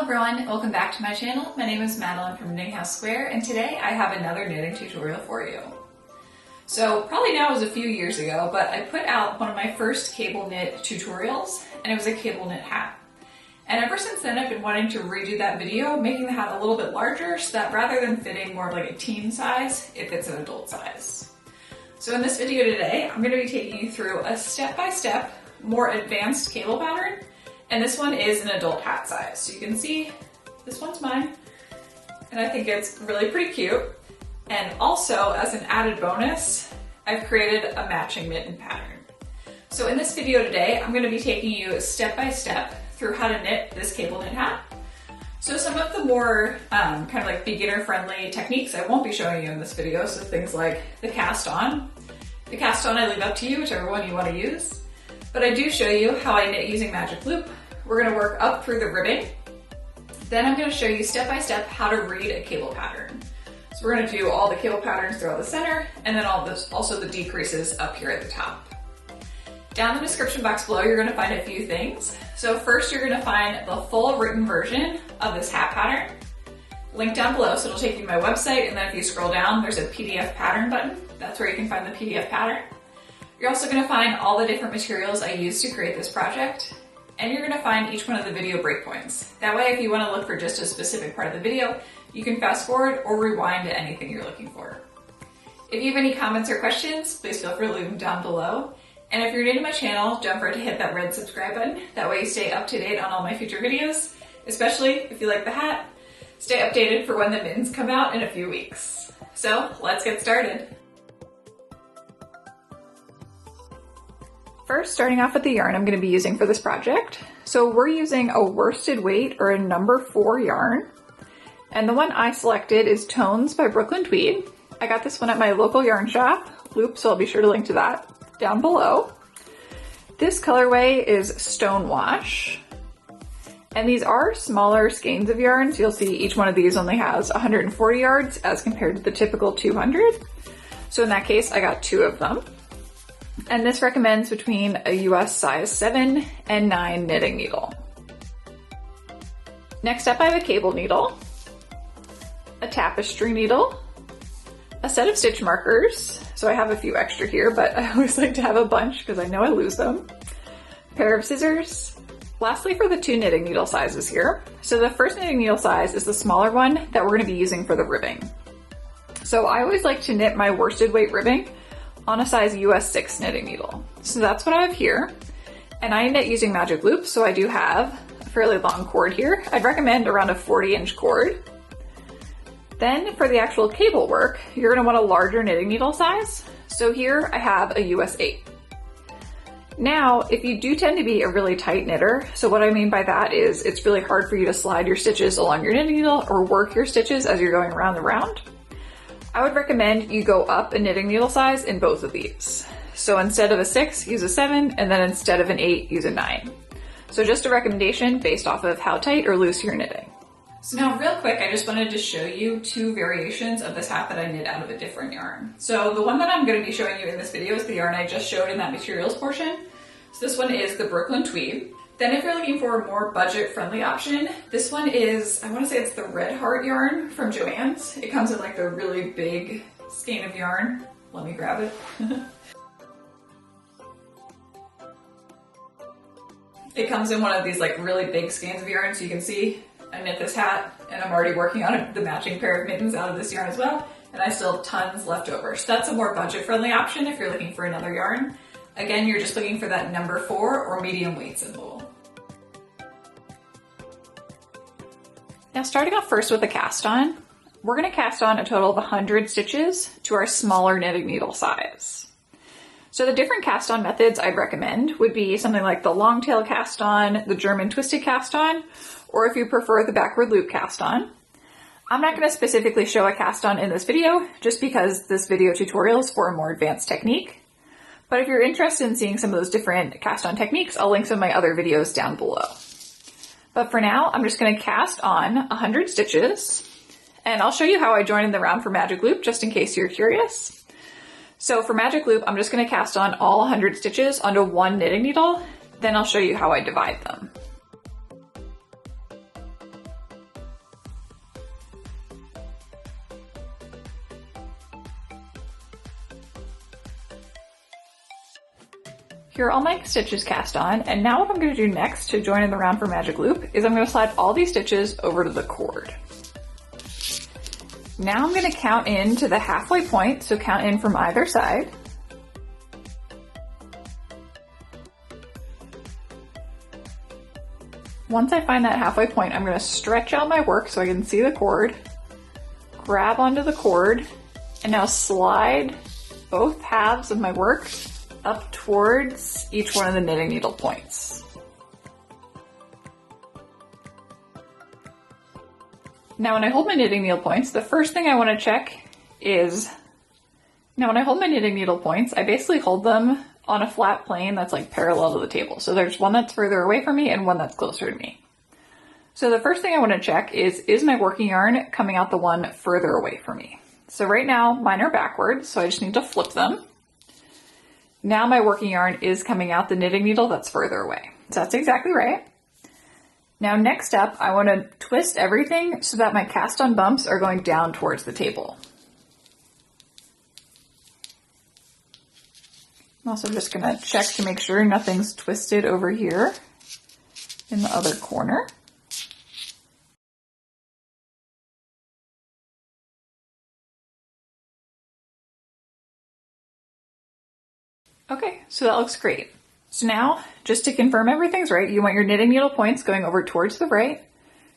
everyone, welcome back to my channel. My name is Madeline from Knitting House Square, and today I have another knitting tutorial for you. So probably now was a few years ago, but I put out one of my first cable knit tutorials, and it was a cable knit hat. And ever since then I've been wanting to redo that video, making the hat a little bit larger so that rather than fitting more of like a teen size, it fits an adult size. So in this video today, I'm going to be taking you through a step-by-step, more advanced cable pattern. And this one is an adult hat size. So you can see this one's mine, and I think it's really pretty cute. And also, as an added bonus, I've created a matching mitten pattern. So in this video today, I'm going to be taking you step by step through how to knit this cable knit hat. So some of the more kind of like beginner friendly techniques I won't be showing you in this video. So things like the cast on. The cast on I leave up to you, whichever one you want to use. But I do show you how I knit using magic loop. We're going to work up through the ribbing. Then I'm going to show you step by step how to read a cable pattern. So we're going to do all the cable patterns throughout the center, and then also the decreases up here at the top. Down in the description box below, you're going to find a few things. So first, you're going to find the full written version of this hat pattern. Link down below, so it'll take you to my website, and then if you scroll down, there's a PDF pattern button. That's where you can find the PDF pattern. You're also going to find all the different materials I used to create this project, and you're going to find each one of the video breakpoints. That way, if you want to look for just a specific part of the video, you can fast forward or rewind to anything you're looking for. If you have any comments or questions, please feel free to leave them down below. And if you're new to my channel, don't forget to hit that red subscribe button. That way you stay up to date on all my future videos, especially if you like the hat. Stay updated for when the mittens come out in a few weeks. So let's get started. First, starting off with the yarn I'm going to be using for this project. So we're using a worsted weight or a number 4 yarn. And the one I selected is Tones by Brooklyn Tweed. I got this one at my local yarn shop, Loop, so I'll be sure to link to that down below. This colorway is Stonewash. And these are smaller skeins of yarns. You'll see each one of these only has 140 yards as compared to the typical 200. So in that case, I got 2 of them. And this recommends between a US size 7 and 9 knitting needle. Next up, I have a cable needle, a tapestry needle, a set of stitch markers. So I have a few extra here, but I always like to have a bunch because I know I lose them. A pair of scissors. Lastly, for the 2 knitting needle sizes here. So the first knitting needle size is the smaller one that we're going to be using for the ribbing. So I always like to knit my worsted weight ribbing on a size US 6 knitting needle. So that's what I have here. And I knit using magic loop, so I do have a fairly long cord here. I'd recommend around a 40-inch cord. Then for the actual cable work, you're gonna want a larger knitting needle size. So here I have a US 8. Now, if you do tend to be a really tight knitter, so what I mean by that is it's really hard for you to slide your stitches along your knitting needle or work your stitches as you're going around the round, I would recommend you go up a knitting needle size in both of these. So instead of a 6, use a 7, and then instead of an 8, use a 9. So just a recommendation based off of how tight or loose you're knitting. So now real quick, I just wanted to show you 2 variations of this hat that I knit out of a different yarn. So the one that I'm going to be showing you in this video is the yarn I just showed in that materials portion. So this one is the Brooklyn Tweed. Then if you're looking for a more budget-friendly option, this one is, I want to say it's the Red Heart yarn from Joann's. It comes in like the really big skein of yarn. Let me grab it. It comes in one of these like really big skeins of yarn, so you can see I knit this hat and I'm already working on the matching pair of mittens out of this yarn as well, and I still have tons left over. So that's a more budget-friendly option if you're looking for another yarn. Again, you're just looking for that number 4 or medium weight symbol. Now starting off first with the cast on, we're going to cast on a total of 100 stitches to our smaller knitting needle size. So the different cast on methods I'd recommend would be something like the long tail cast on, the German twisted cast on, or if you prefer the backward loop cast on. I'm not going to specifically show a cast on in this video just because this video tutorial is for a more advanced technique. But if you're interested in seeing some of those different cast on techniques, I'll link some of my other videos down below. But for now, I'm just going to cast on 100 stitches, and I'll show you how I join in the round for magic loop just in case you're curious. So for magic loop, I'm just going to cast on all 100 stitches onto 1 knitting needle, then I'll show you how I divide them. Here are all my stitches cast on, and now what I'm going to do next to join in the round for magic loop is I'm going to slide all these stitches over to the cord. Now I'm going to count in to the halfway point, so count in from either side. Once I find that halfway point, I'm going to stretch out my work so I can see the cord, grab onto the cord, and now slide both halves of my work up towards each one of the knitting needle points. Now when I hold my knitting needle points, the first thing I want to check is, now when I hold my knitting needle points, I basically hold them on a flat plane that's like parallel to the table. So there's one that's further away from me and one that's closer to me. So the first thing I want to check is my working yarn coming out the one further away from me? So right now mine are backwards, so I just need to flip them. Now my working yarn is coming out the knitting needle that's further away. So that's exactly right. Now next up, I want to twist everything so that my cast on bumps are going down towards the table. I'm also just going to check to make sure nothing's twisted over here in the other corner. Okay, so that looks great. So now, just to confirm everything's right, you want your knitting needle points going over towards the right.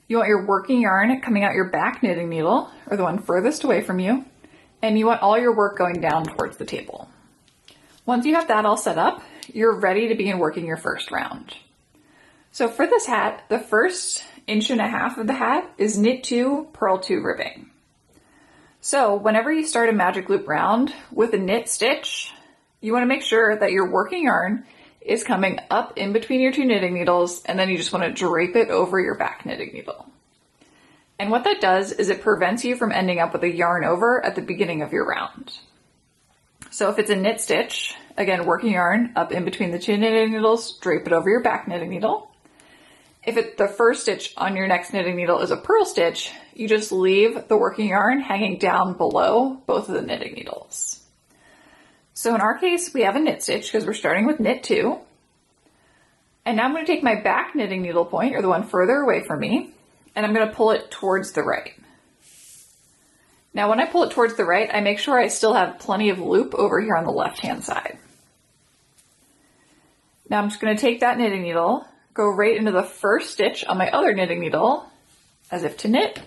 You want your working yarn coming out your back knitting needle, or the one furthest away from you. And you want all your work going down towards the table. Once you have that all set up, you're ready to begin working your first round. So for this hat, the first 1.5 inches of the hat is knit 2, purl 2 ribbing. So whenever you start a magic loop round with a knit stitch, you want to make sure that your working yarn is coming up in between your 2 knitting needles, and then you just want to drape it over your back knitting needle. And what that does is it prevents you from ending up with a yarn over at the beginning of your round. So if it's a knit stitch, again, working yarn up in between the 2 knitting needles, drape it over your back knitting needle. If the first stitch on your next knitting needle is a purl stitch, you just leave the working yarn hanging down below both of the knitting needles. So in our case, we have a knit stitch because we're starting with knit 2. And now I'm going to take my back knitting needle point, or the one further away from me, and I'm going to pull it towards the right. Now when I pull it towards the right, I make sure I still have plenty of loop over here on the left-hand side. Now I'm just going to take that knitting needle, go right into the first stitch on my other knitting needle, as if to knit,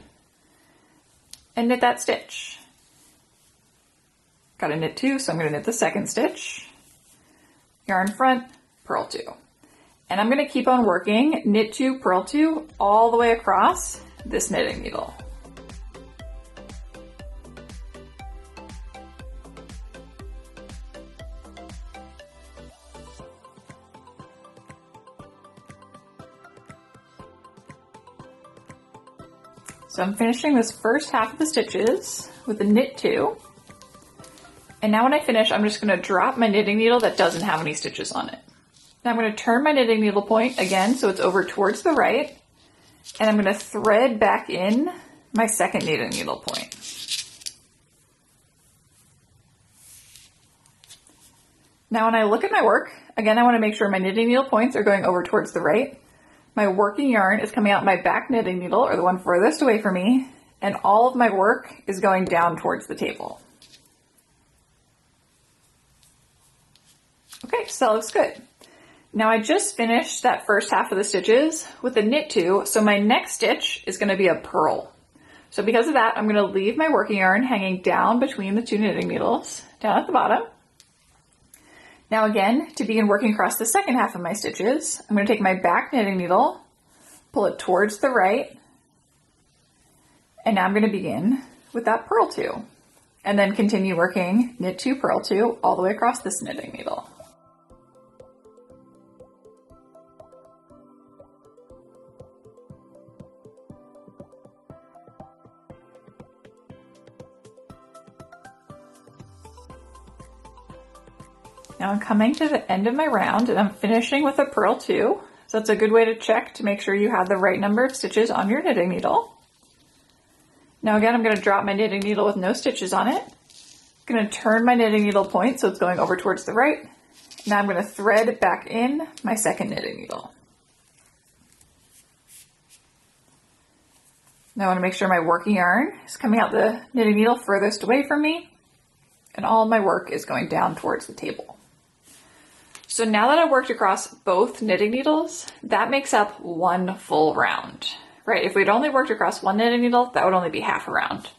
and knit that stitch. Got to knit 2, so I'm going to knit the second stitch, yarn front, purl 2. And I'm going to keep on working knit 2, purl 2 all the way across this knitting needle. So I'm finishing this first half of the stitches with a knit 2. And now when I finish, I'm just going to drop my knitting needle that doesn't have any stitches on it. Now I'm going to turn my knitting needle point again so it's over towards the right, and I'm going to thread back in my second knitting needle point. Now when I look at my work, again I want to make sure my knitting needle points are going over towards the right. My working yarn is coming out my back knitting needle, or the one furthest away from me, and all of my work is going down towards the table. Okay, so that looks good. Now I just finished that first half of the stitches with a knit 2, so my next stitch is going to be a purl. So because of that, I'm going to leave my working yarn hanging down between the 2 knitting needles, down at the bottom. Now again, to begin working across the second half of my stitches, I'm going to take my back knitting needle, pull it towards the right, and now I'm going to begin with that purl 2, and then continue working knit 2, purl 2 all the way across this knitting needle. Now I'm coming to the end of my round and I'm finishing with a purl 2. So that's a good way to check to make sure you have the right number of stitches on your knitting needle. Now again, I'm going to drop my knitting needle with no stitches on it. I'm going to turn my knitting needle point so it's going over towards the right, Now I'm going to thread back in my second knitting needle. Now I want to make sure my working yarn is coming out the knitting needle furthest away from me, and all of my work is going down towards the table. So now that I've worked across both knitting needles, that makes up one full round, right? If we'd only worked across one knitting needle, that would only be half a round.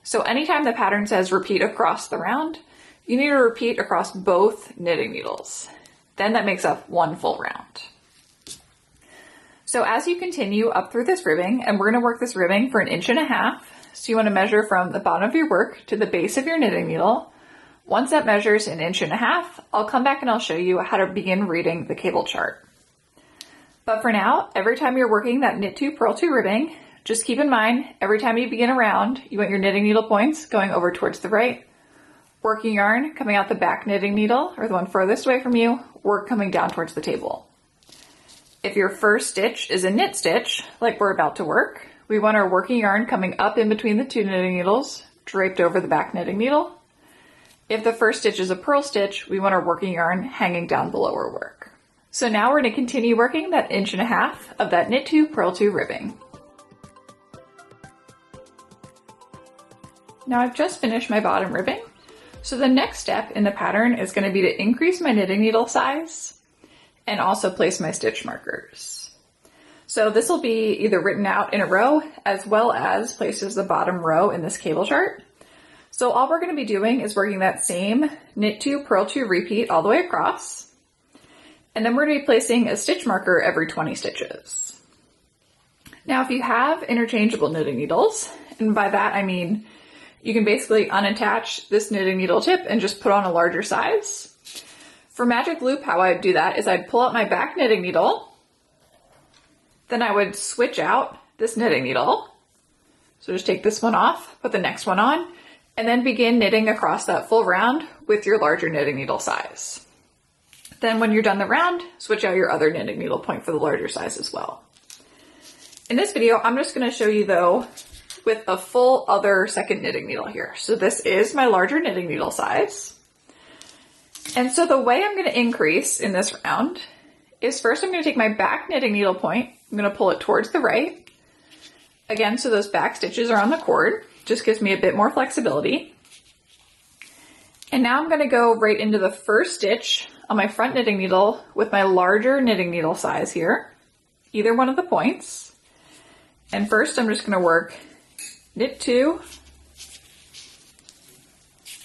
So anytime the pattern says repeat across the round, you need to repeat across both knitting needles. Then that makes up one full round. So as you continue up through this ribbing, and we're going to work this ribbing for 1.5 inches, so you want to measure from the bottom of your work to the base of your knitting needle. Once that measures 1.5 inches, I'll come back and I'll show you how to begin reading the cable chart. But for now, every time you're working that knit 2, purl 2 ribbing, just keep in mind, every time you begin a round, you want your knitting needle points going over towards the right, working yarn coming out the back knitting needle, or the one furthest away from you, work coming down towards the table. If your first stitch is a knit stitch, like we're about to work, we want our working yarn coming up in between the 2 knitting needles, draped over the back knitting needle. If the first stitch is a purl stitch, we want our working yarn hanging down below our work. So now we're going to continue working that 1.5 inches of that knit 2, purl 2 ribbing. Now I've just finished my bottom ribbing. So the next step in the pattern is going to be to increase my knitting needle size and also place my stitch markers. So this will be either written out in a row as well as placed as the bottom row in this cable chart. So all we're going to be doing is working that same knit 2, purl 2 repeat all the way across. And then we're going to be placing a stitch marker every 20 stitches. Now, if you have interchangeable knitting needles, and by that I mean you can basically unattach this knitting needle tip and just put on a larger size. For magic loop, how I'd do that is I'd pull out my back knitting needle, then I would switch out this knitting needle. So just take this one off, put the next one on, and then begin knitting across that full round with your larger knitting needle size. Then when you're done the round, switch out your other knitting needle point for the larger size as well. In this video, I'm just going to show you though with a full other second knitting needle here. So this is my larger knitting needle size. And so the way I'm going to increase in this round is first I'm going to take my back knitting needle point, I'm going to pull it towards the right. Again, so those back stitches are on the cord, just gives me a bit more flexibility. And now I'm going to go right into the first stitch on my front knitting needle with my larger knitting needle size here, either one of the points. And first I'm just going to work knit 2,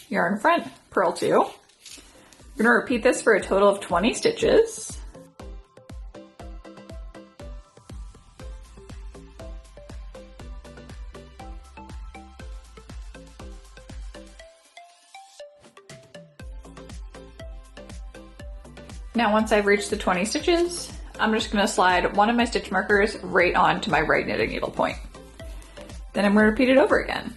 yarn front, purl 2. I'm going to repeat this for a total of 20 stitches. Now once I've reached the 20 stitches, I'm just going to slide one of my stitch markers right onto my right knitting needle point. Then I'm going to repeat it over again.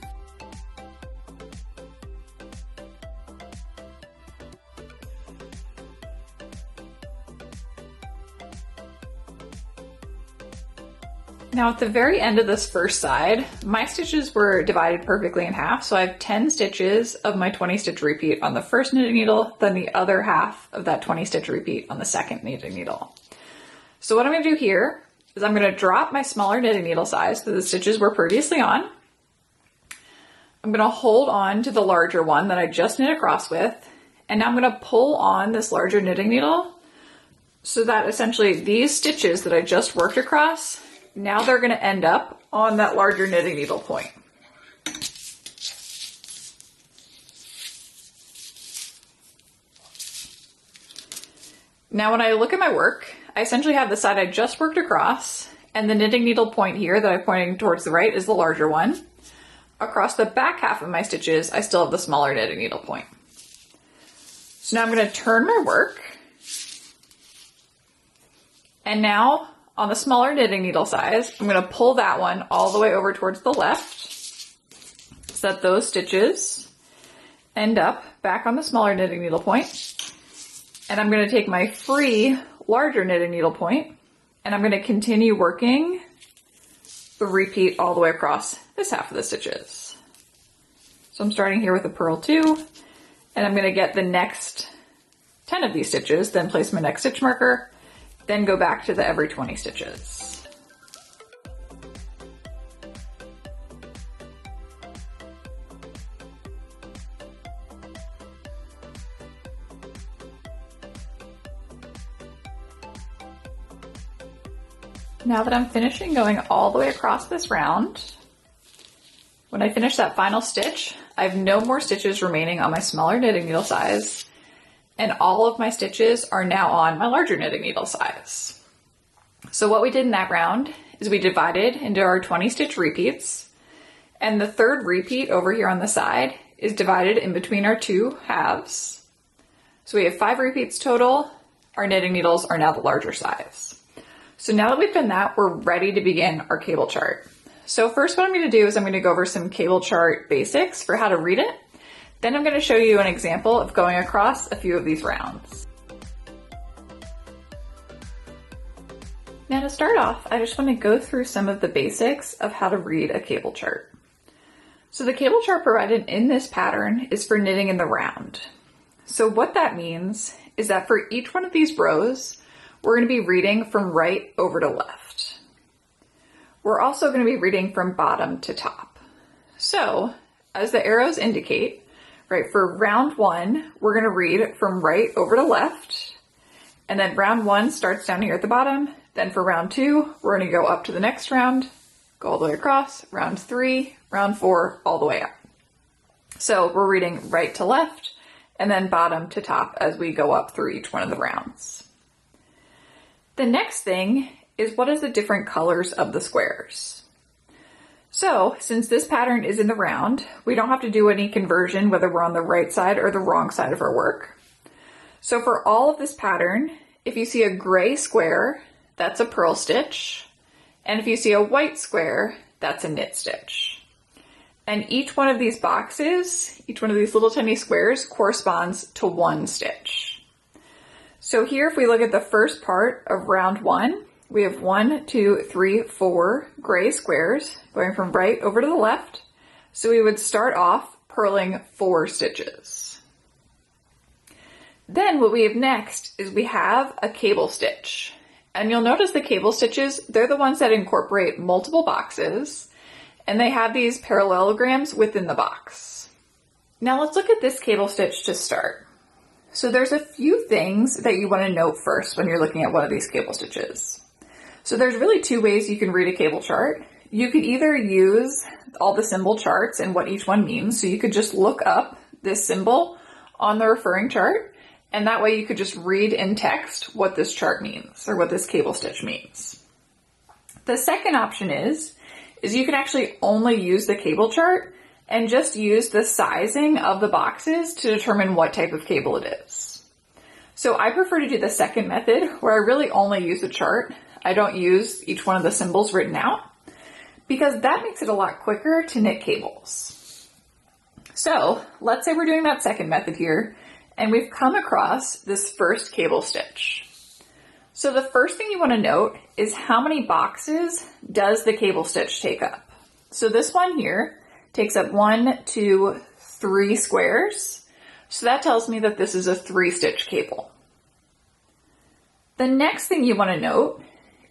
Now at the very end of this first side, my stitches were divided perfectly in half, so I have 10 stitches of my 20 stitch repeat on the first knitting needle, then the other half of that 20 stitch repeat on the second knitting needle. So what I'm going to do here is I'm going to drop my smaller knitting needle size that the stitches were previously on. I'm going to hold on to the larger one that I just knit across with, and now I'm going to pull on this larger knitting needle so that essentially these stitches that I just worked across, now they're going to end up on that larger knitting needle point. Now when I look at my work, I essentially have the side I just worked across, and the knitting needle point here that I'm pointing towards the right is the larger one. Across the back half of my stitches, I still have the smaller knitting needle point. So now I'm going to turn my work, and now on the smaller knitting needle size, I'm going to pull that one all the way over towards the left so that those stitches end up back on the smaller knitting needle point. And I'm going to take my free larger knitting needle point and I'm going to continue working the repeat all the way across this half of the stitches. So I'm starting here with a purl 2 and I'm going to get the next 10 of these stitches, then place my next stitch marker, then go back to the every 20 stitches. Now that I'm finishing going all the way across this round, when I finish that final stitch, I have no more stitches remaining on my smaller knitting needle size, and all of my stitches are now on my larger knitting needle size. So what we did in that round is we divided into our 20 stitch repeats, and the third repeat over here on the side is divided in between our two halves. So we have 5 repeats total. Our knitting needles are now the larger size. So now that we've done that, we're ready to begin our cable chart. So first what I'm going to do is I'm going to go over some cable chart basics for how to read it. Then I'm going to show you an example of going across a few of these rounds. Now to start off, I just want to go through some of the basics of how to read a cable chart. So the cable chart provided in this pattern is for knitting in the round. So what that means is that for each one of these rows, we're going to be reading from right over to left. We're also going to be reading from bottom to top. So, as the arrows indicate, right, for round 1, we're going to read from right over to left, and then round 1 starts down here at the bottom. Then for round 2, we're going to go up to the next round, go all the way across, round 3, round 4, all the way up. So we're reading right to left, and then bottom to top as we go up through each one of the rounds. The next thing is what is the different colors of the squares. So since this pattern is in the round, we don't have to do any conversion whether we're on the right side or the wrong side of our work. So for all of this pattern, if you see a gray square, that's a purl stitch. And if you see a white square, that's a knit stitch. And each one of these boxes, each one of these little tiny squares corresponds to one stitch. So here, if we look at the first part of round 1, we have 1, 2, 3, 4 gray squares going from right over to the left. So we would start off purling 4 stitches. Then what we have next is we have a cable stitch. And you'll notice the cable stitches, they're the ones that incorporate multiple boxes, and they have these parallelograms within the box. Now let's look at this cable stitch to start. So there's a few things that you want to note first when you're looking at one of these cable stitches. So there's really 2 ways you can read a cable chart. You could either use all the symbol charts and what each one means. So you could just look up this symbol on the referring chart, and that way you could just read in text what this chart means or what this cable stitch means. The second option is you can actually only use the cable chart and just use the sizing of the boxes to determine what type of cable it is. So I prefer to do the second method where I really only use the chart. I don't use each one of the symbols written out because that makes it a lot quicker to knit cables. So let's say we're doing that second method here and we've come across this first cable stitch. So the first thing you want to note is how many boxes does the cable stitch take up? So this one here takes up 1, 2, 3 squares. So that tells me that this is a 3-stitch cable. The next thing you want to note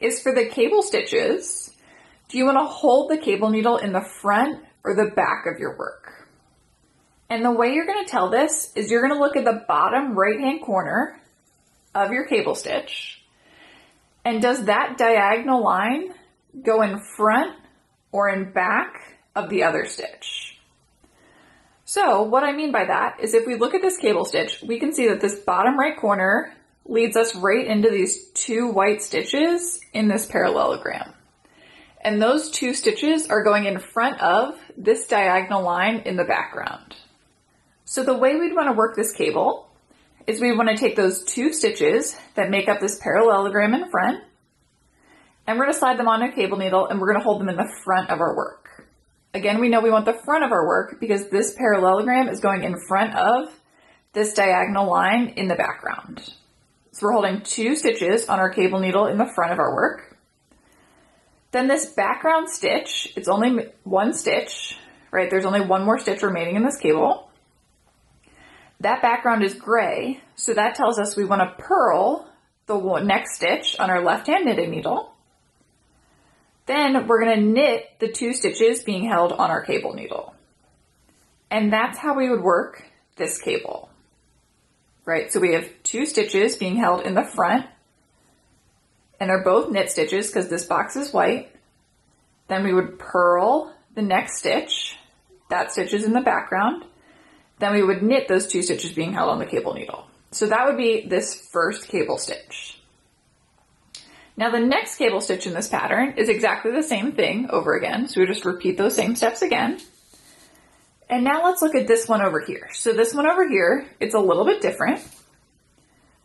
is for the cable stitches, do you want to hold the cable needle in the front or the back of your work? And the way you're going to tell this is you're going to look at the bottom right-hand corner of your cable stitch. And does that diagonal line go in front or in back of the other stitch? So what I mean by that is if we look at this cable stitch, we can see that this bottom right corner leads us right into these 2 white stitches in this parallelogram. And those 2 stitches are going in front of this diagonal line in the background. So the way we'd want to work this cable is we want to take those 2 stitches that make up this parallelogram in front, and we're going to slide them on a cable needle and we're going to hold them in the front of our work. Again, we know we want the front of our work because this parallelogram is going in front of this diagonal line in the background. So we're holding 2 stitches on our cable needle in the front of our work. Then this background stitch, it's only 1 stitch, right? There's only 1 more stitch remaining in this cable. That background is gray, so that tells us we want to purl the next stitch on our left-hand knitting needle. Then we're going to knit the 2 stitches being held on our cable needle. And that's how we would work this cable, right? So we have 2 stitches being held in the front, and they're both knit stitches because this box is white. Then we would purl the next stitch. That stitch is in the background. Then we would knit those 2 stitches being held on the cable needle. So that would be this first cable stitch. Now the next cable stitch in this pattern is exactly the same thing over again. So we just repeat those same steps again. And now let's look at this one over here. So this one over here, it's a little bit different.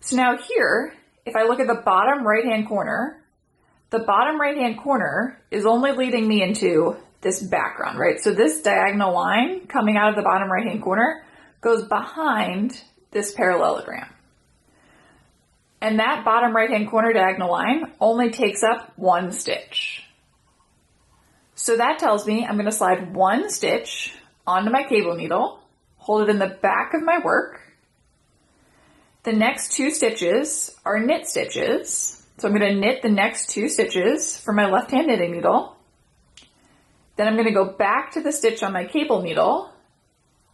So now here, if I look at the bottom right-hand corner, the bottom right-hand corner is only leading me into this background, right? So this diagonal line coming out of the bottom right-hand corner goes behind this parallelogram. And that bottom right-hand corner diagonal line only takes up 1 stitch. So that tells me I'm going to slide 1 stitch onto my cable needle, hold it in the back of my work. The next 2 stitches are knit stitches. So I'm going to knit the next 2 stitches for my left-hand knitting needle. Then I'm going to go back to the stitch on my cable needle,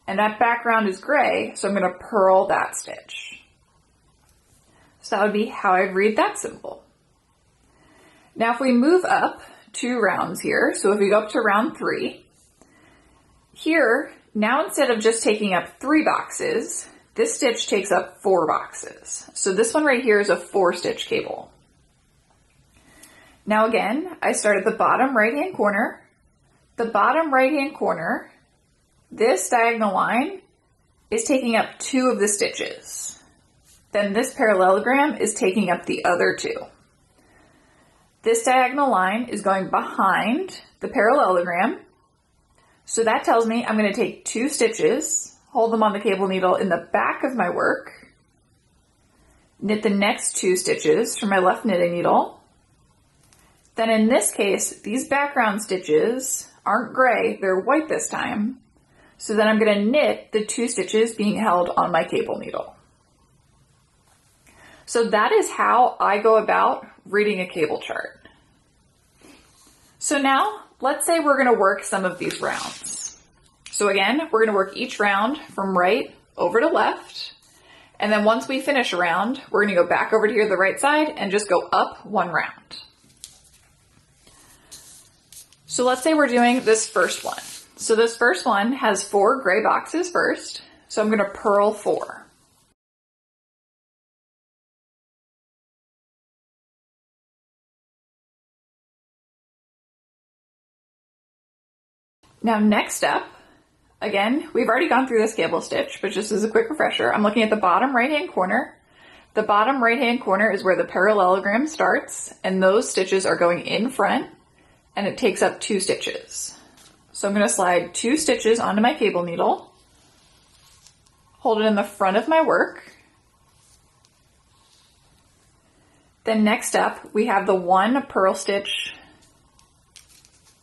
and that background is gray, so I'm going to purl that stitch. So that would be how I'd read that symbol. Now if we move up 2 rounds here, so if we go up to round 3, here, now instead of just taking up 3 boxes, this stitch takes up 4 boxes. So this one right here is a 4-stitch cable. Now again, I start at the bottom right-hand corner. The bottom right-hand corner, this diagonal line is taking up 2 of the stitches. Then this parallelogram is taking up the other 2. This diagonal line is going behind the parallelogram. So that tells me I'm going to take 2 stitches, hold them on the cable needle in the back of my work, knit the next 2 stitches for my left knitting needle. Then in this case, these background stitches aren't gray, they're white this time. So then I'm going to knit the 2 stitches being held on my cable needle. So that is how I go about reading a cable chart. So now let's say we're going to work some of these rounds. So again, we're going to work each round from right over to left. And then once we finish a round, we're going to go back over to here to the right side and just go up 1 round. So let's say we're doing this first one. So this first one has 4 gray boxes first. So I'm going to purl 4. Now next up, again, we've already gone through this cable stitch, but just as a quick refresher, I'm looking at the bottom right-hand corner. The bottom right-hand corner is where the parallelogram starts, and those stitches are going in front, and it takes up 2 stitches. So I'm going to slide 2 stitches onto my cable needle, hold it in the front of my work. Then next up, we have the 1 purl stitch.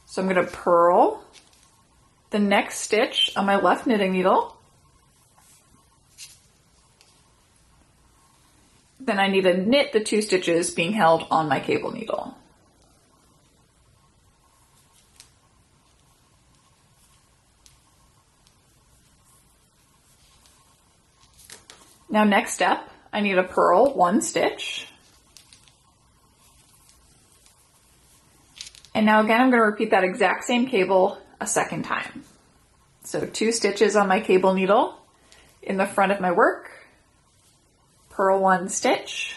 So I'm going to purl the next stitch on my left knitting needle. Then I need to knit the 2 stitches being held on my cable needle. Now next step, I need to purl 1 stitch. And now again, I'm going to repeat that exact same cable a second time. So 2 stitches on my cable needle in the front of my work, purl 1 stitch,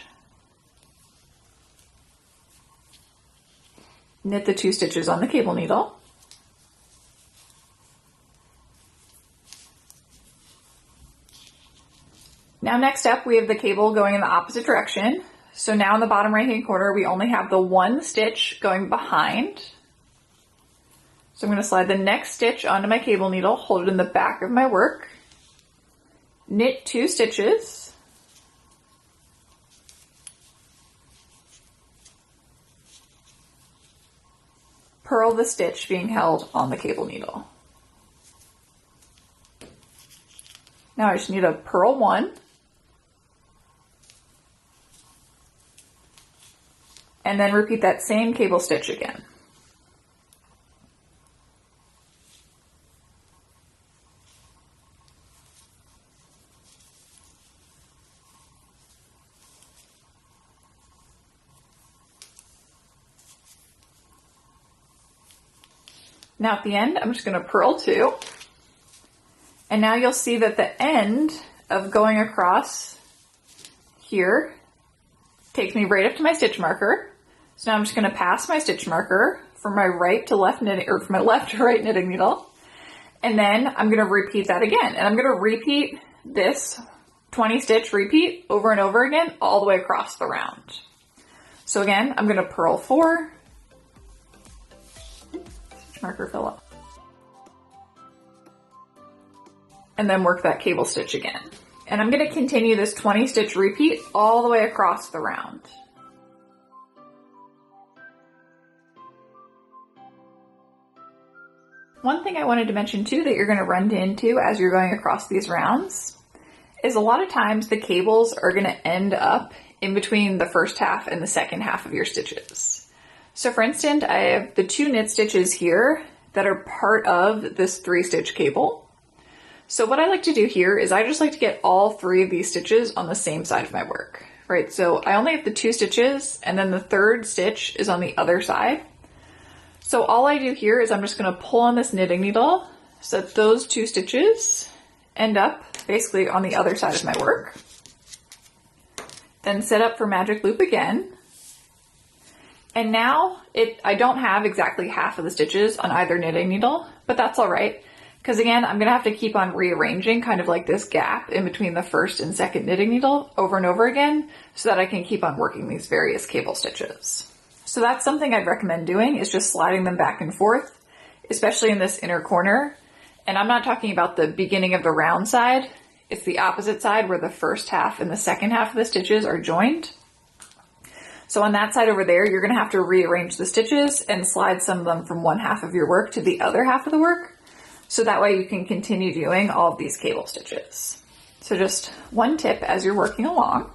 knit the 2 stitches on the cable needle, now next up we have the cable going in the opposite direction. So now in the bottom right hand corner we only have the 1 stitch going behind. So I'm going to slide the next stitch onto my cable needle, hold it in the back of my work, knit 2 stitches, purl the stitch being held on the cable needle. Now I just need to purl 1. And then repeat that same cable stitch again. Now at the end, I'm just going to purl 2. And now you'll see that the end of going across here takes me right up to my stitch marker. So now I'm just going to pass my stitch marker from my right to left knitting, or from my left to right knitting needle. And then I'm going to repeat that again. And I'm going to repeat this 20 stitch repeat over and over again all the way across the round. So again, I'm going to purl 4. Stitch marker fell off. And then work that cable stitch again. And I'm going to continue this 20 stitch repeat all the way across the round. One thing I wanted to mention too that you're going to run into as you're going across these rounds is a lot of times the cables are going to end up in between the first half and the second half of your stitches. So for instance, I have the 2 knit stitches here that are part of this 3-stitch cable. So what I like to do here is I just like to get all 3 of these stitches on the same side of my work, right? So I only have the 2 stitches and then the 3rd stitch is on the other side. So all I do here is I'm just going to pull on this knitting needle so that those 2 stitches end up basically on the other side of my work. Then set up for magic loop again. And now I don't have exactly half of the stitches on either knitting needle, but that's all right. Because again, I'm going to have to keep on rearranging kind of like this gap in between the first and second knitting needle over and over again so that I can keep on working these various cable stitches. So that's something I'd recommend doing, is just sliding them back and forth, especially in this inner corner. And I'm not talking about the beginning of the round side. It's the opposite side where the first half and the second half of the stitches are joined. So on that side over there, you're going to have to rearrange the stitches and slide some of them from one half of your work to the other half of the work. So that way you can continue doing all of these cable stitches. So just one tip as you're working along.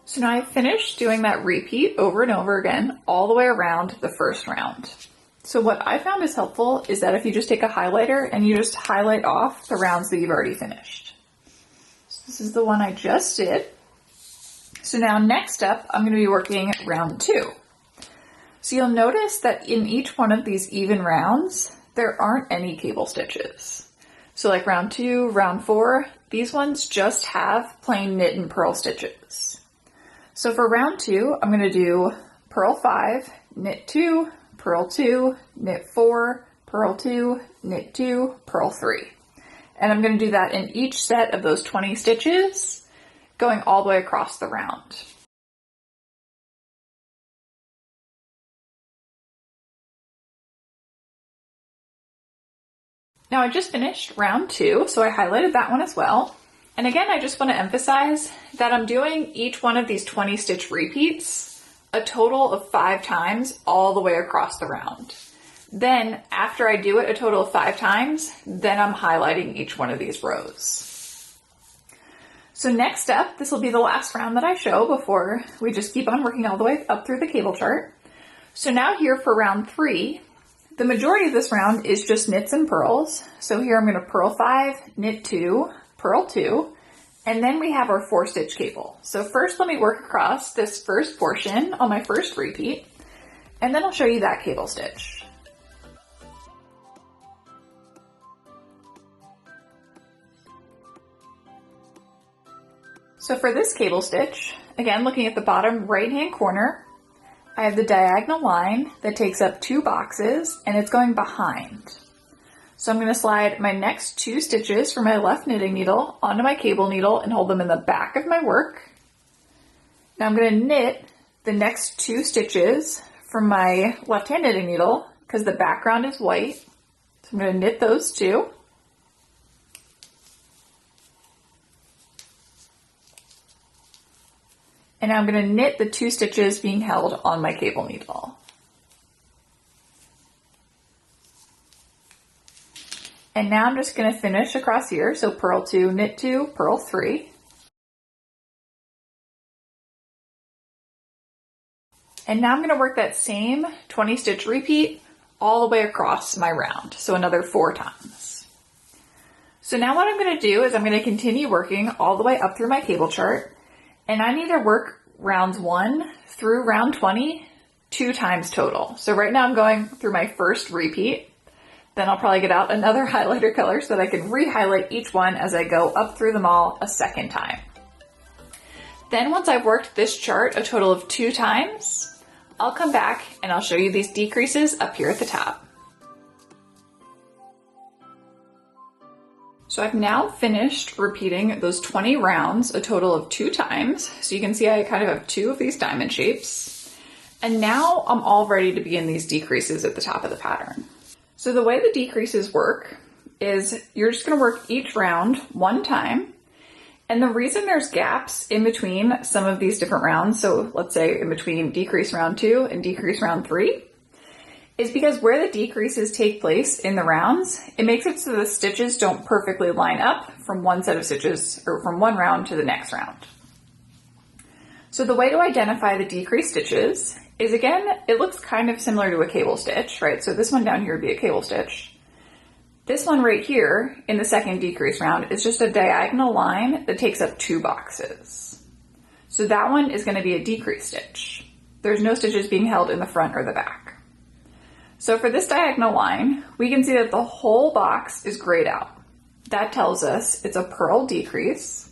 So now I've finished doing that repeat over and over again all the way around the first round. So what I found is helpful is that if you just take a highlighter and you just highlight off the rounds that you've already finished. So this is the one I just did. So now next up, I'm going to be working round 2. So you'll notice that in each one of these even rounds, there aren't any cable stitches. So like round 2, round 4, these ones just have plain knit and purl stitches. So for round 2, I'm going to do purl 5, knit 2, purl 2, knit 4, purl 2, knit 2, purl 3. And I'm going to do that in each set of those 20 stitches, going all the way across the round. Now I just finished round 2, so I highlighted that one as well. And again, I just want to emphasize that I'm doing each one of these 20 stitch repeats a total of 5 times all the way across the round. Then after I do it a total of 5 times, then I'm highlighting each one of these rows. So next up, this will be the last round that I show before we just keep on working all the way up through the cable chart. So now here for round 3, the majority of this round is just knits and purls. So here I'm going to purl 5, knit 2, purl 2, and then we have our 4-stitch cable. So first let me work across this first portion on my first repeat, and then I'll show you that cable stitch. So for this cable stitch, again looking at the bottom right hand corner, I have the diagonal line that takes up 2 boxes and it's going behind. So I'm going to slide my next 2 stitches from my left knitting needle onto my cable needle and hold them in the back of my work. Now I'm going to knit the next 2 stitches from my left hand knitting needle because the background is white. So I'm going to knit those 2. And now I'm going to knit the 2 stitches being held on my cable needle. And now I'm just going to finish across here. So purl 2, knit 2, purl 3. And now I'm going to work that same 20 stitch repeat all the way across my round. So another 4 times. So now what I'm going to do is I'm going to continue working all the way up through my cable chart. And I need to work rounds 1 through round 20 2 times total. So right now I'm going through my first repeat. Then I'll probably get out another highlighter color so that I can re-highlight each one as I go up through them all a second time. Then once I've worked this chart a total of 2 times, I'll come back and I'll show you these decreases up here at the top. So I've now finished repeating those 20 rounds a total of 2 times. So you can see I kind of have 2 of these diamond shapes. And now I'm all ready to begin these decreases at the top of the pattern. So the way the decreases work is you're just going to work each round 1 time. And the reason there's gaps in between some of these different rounds, so let's say in between decrease round 2 and decrease round 3, is because where the decreases take place in the rounds, it makes it so the stitches don't perfectly line up from one set of stitches or from one round to the next round. So the way to identify the decreased stitches is, again, it looks kind of similar to a cable stitch, right? So this one down here would be a cable stitch. This one right here in the second decrease round is just a diagonal line that takes up 2 boxes. So that one is going to be a decrease stitch. There's no stitches being held in the front or the back. So for this diagonal line, we can see that the whole box is grayed out. That tells us it's a purl decrease.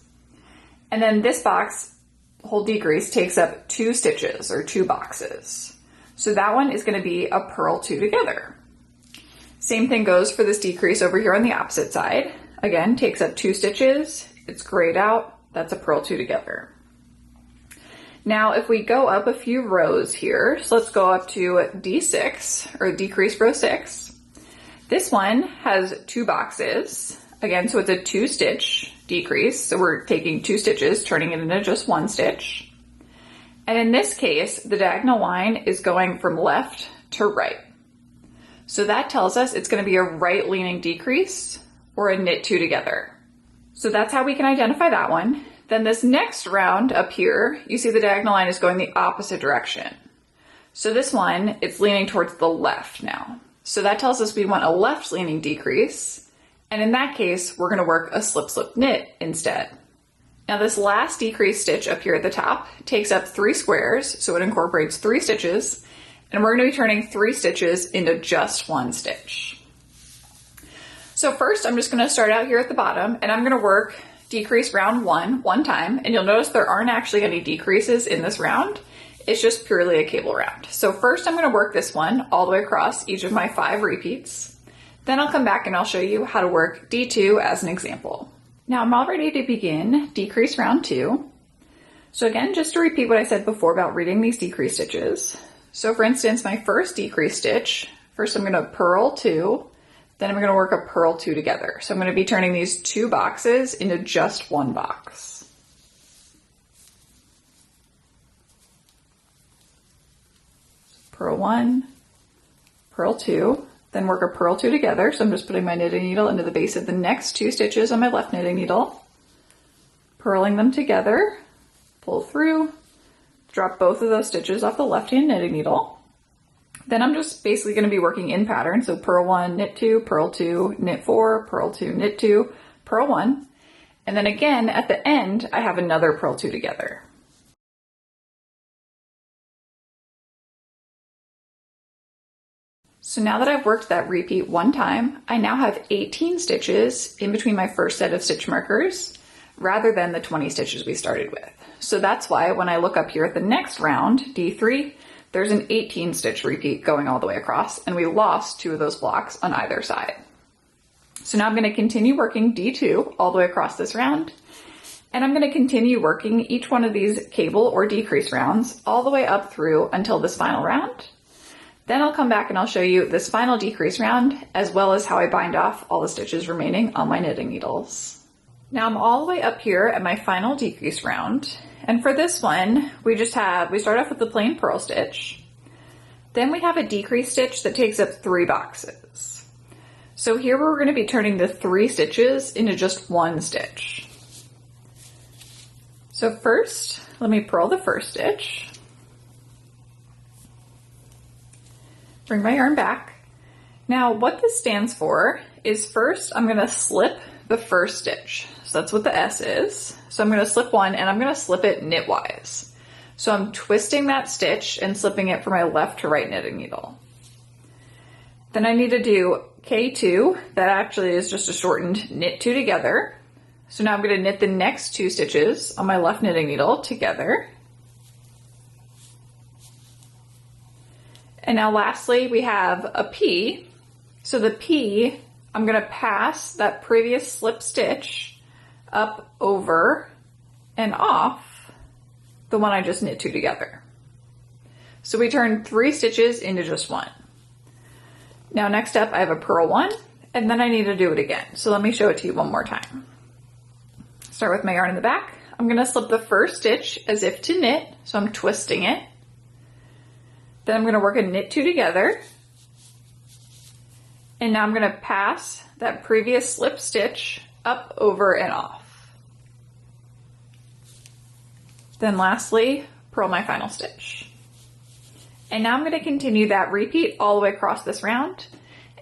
And then this box, whole decrease, takes up 2 stitches or 2 boxes. So that one is going to be a purl 2 together. Same thing goes for this decrease over here on the opposite side. Again, takes up 2 stitches, it's grayed out, that's a purl 2 together. Now if we go up a few rows here, so let's go up to D6 or decrease row 6. This one has 2 boxes. Again, so it's a 2 stitch decrease. So we're taking 2 stitches, turning it into just 1 stitch. And in this case, the diagonal line is going from left to right. So that tells us it's going to be a right leaning decrease or a knit 2 together. So that's how we can identify that one. Then this next round up here, you see the diagonal line is going the opposite direction. So this one, it's leaning towards the left now. So that tells us we want a left leaning decrease. And in that case, we're going to work a slip slip knit instead. Now this last decrease stitch up here at the top takes up 3 squares, so it incorporates 3 stitches, and we're going to be turning 3 stitches into just 1 stitch. So first I'm just going to start out here at the bottom and I'm going to work decrease round 1 time, and you'll notice there aren't actually any decreases in this round. It's just purely a cable round. So first I'm going to work this one all the way across each of my 5 repeats. Then I'll come back and I'll show you how to work D2 as an example. Now I'm all ready to begin decrease round 2. So again, just to repeat what I said before about reading these decrease stitches. So for instance, my first decrease stitch, first I'm going to purl 2, then I'm going to work a purl 2 together. So I'm going to be turning these 2 boxes into just 1 box. Purl 1, purl 2, then work a purl 2 together. So I'm just putting my knitting needle into the base of the next 2 stitches on my left knitting needle, purling them together, pull through, drop both of those stitches off the left-hand knitting needle. Then I'm just basically going to be working in pattern. So purl 1, knit 2, purl 2, knit 4, purl 2, knit 2, purl 1. And then again, at the end, I have another purl 2 together. So now that I've worked that repeat 1 time, I now have 18 stitches in between my first set of stitch markers rather than the 20 stitches we started with. So that's why when I look up here at the next round, D3, there's an 18 stitch repeat going all the way across, and we lost 2 of those blocks on either side. So now I'm going to continue working D2 all the way across this round, and I'm going to continue working each one of these cable or decrease rounds all the way up through until this final round. Then I'll come back and I'll show you this final decrease round, as well as how I bind off all the stitches remaining on my knitting needles. Now I'm all the way up here at my final decrease round, And for this one, we start off with the plain purl stitch. Then we have a decrease stitch that takes up 3 boxes. So here we're going to be turning the 3 stitches into just 1 stitch. So first, let me purl the first stitch. Bring my yarn back. Now what this stands for is first I'm going to slip the first stitch. So that's what the S is. So I'm going to slip one and I'm going to slip it knitwise. So I'm twisting that stitch and slipping it from my left to right knitting needle. Then I need to do K2. That actually is just a shortened knit 2 together. So now I'm going to knit the next 2 stitches on my left knitting needle together. And now lastly, we have a P. So the P, I'm going to pass that previous slip stitch up, over, and off the one I just knit 2 together. So we turn 3 stitches into just 1. Now next up, I have a purl 1, and then I need to do it again. So let me show it to you one more time. Start with my yarn in the back. I'm going to slip the first stitch as if to knit, so I'm twisting it. Then I'm going to work a knit 2 together. And now I'm going to pass that previous slip stitch up, over, and off. Then lastly, purl my final stitch. And now I'm going to continue that repeat all the way across this round.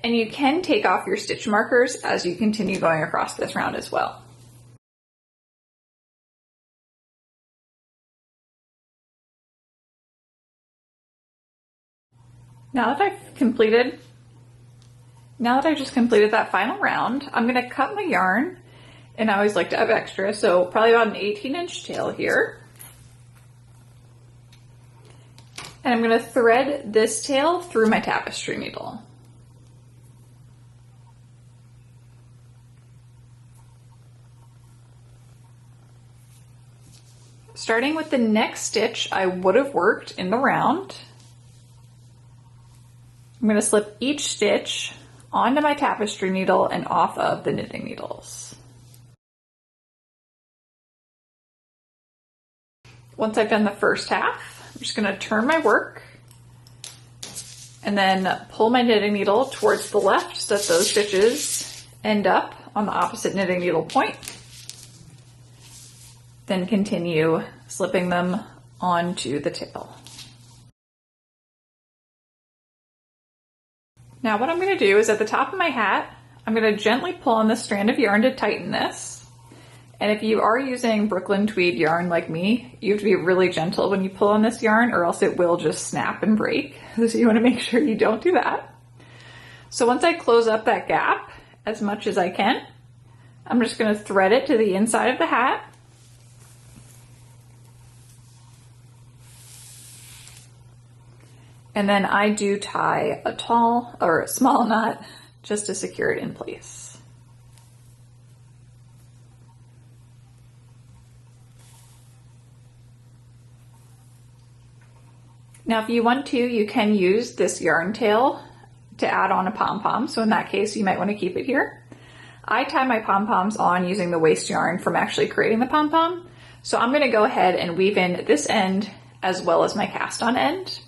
And you can take off your stitch markers as you continue going across this round as well. Now that I've just completed that final round, I'm going to cut my yarn, and I always like to have extra, so probably about an 18-inch tail here. And I'm going to thread this tail through my tapestry needle. Starting with the next stitch I would have worked in the round, I'm going to slip each stitch onto my tapestry needle and off of the knitting needles. Once I've done the first half, I'm just going to turn my work and then pull my knitting needle towards the left so that those stitches end up on the opposite knitting needle point. Then continue slipping them onto the tail. Now what I'm going to do is at the top of my hat, I'm going to gently pull on this strand of yarn to tighten this. And if you are using Brooklyn tweed yarn like me, you have to be really gentle when you pull on this yarn or else it will just snap and break. So you want to make sure you don't do that. So once I close up that gap as much as I can, I'm just going to thread it to the inside of the hat. And then I do tie a tall or a small knot just to secure it in place. Now, if you want to, you can use this yarn tail to add on a pom-pom. So in that case, you might want to keep it here. I tie my pom-poms on using the waste yarn from actually creating the pom-pom. So I'm going to go ahead and weave in this end as well as my cast on end.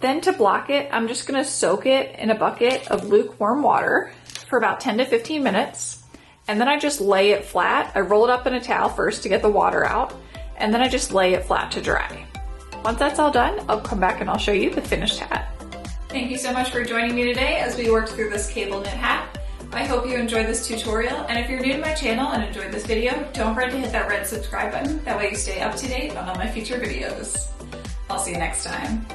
Then to block it, I'm just going to soak it in a bucket of lukewarm water for about 10 to 15 minutes. And then I just lay it flat. I roll it up in a towel first to get the water out, and then I just lay it flat to dry. Once that's all done, I'll come back and I'll show you the finished hat. Thank you so much for joining me today as we worked through this cable knit hat. I hope you enjoyed this tutorial, and if you're new to my channel and enjoyed this video, don't forget to hit that red subscribe button. That way you stay up to date on all my future videos. I'll see you next time.